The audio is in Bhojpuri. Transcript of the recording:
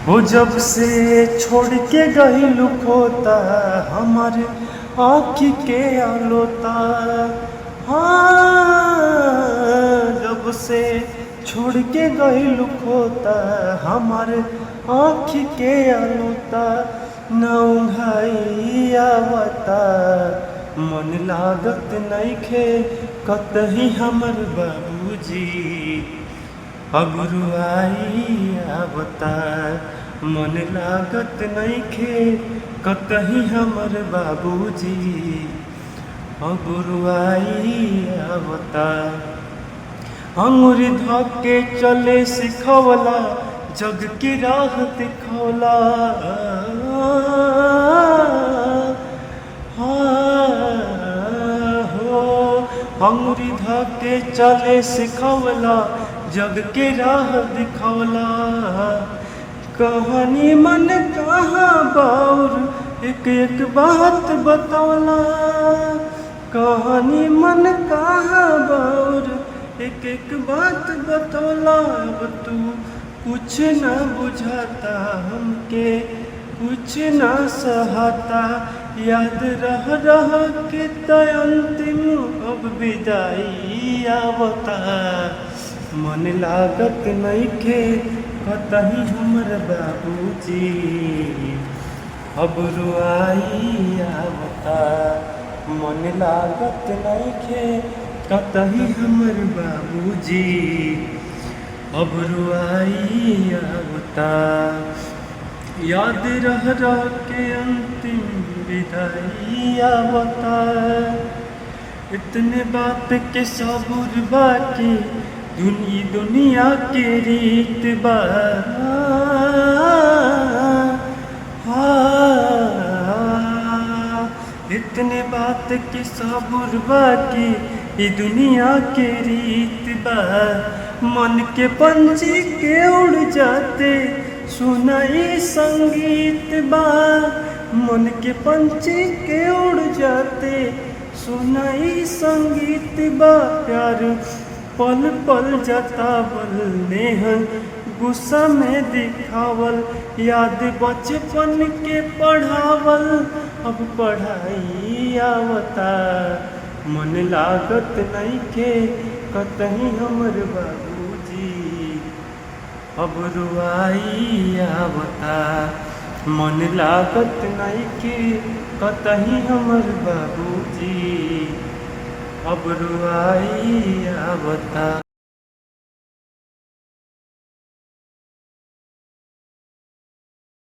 वो जब से छोड़ के गइलू खोता हमारे आँखी के आलोता। हाँ, जब से छोड़ के गइलू खोता हमारे आँखी के आलोता। न उंघाई आवता मन लागत नइखे कतही हमर बाबूजी। अगुरुआई आवता मन लागत नइखे कतही हमर बाबूजी। अगुरुआई आवता अंगुरी धके चले सिखवला जग की राह दिखवला। अंगुरी धके चले सिखवला जग के राह दिखवला। कहानी मन कहाँ बाउर एक एक बात बतौला। कहानी मन कहाँ बाउर एक एक बात बतौला। अब तू कुछ न बुझाता हमके कुछ न सहाता। याद रह के तय अंतिम अब विदाई आवता। मन लागत नइखे कतही हमर बाबूजी। अगुरुआई आवता मन लागत नइखे कतही हमर बाबूजी। अगुरुआई आवता याद रह के अंतिम विदाई आवता। इतने बात के सबूर बाकी दुनिया के रीत बा। इतने बात के सबूर बाकी ये दुनिया के रीत बा। मन के पंछी के उड़ जाते सुनाई संगीत बा। मन के पंछी के उड़ जाते सुनाई संगीत बा। प्यार पल पल जतावल नेह गुस्सा में दिखावल। याद बचपन के पढ़ावल अब पढ़ाई आवता। मन लागत नइखे कतही हमर बाबूजी। अगुरुआई आवता मन लागत नइखे कतही हमर बाबूजी। अगुरुआई आवता।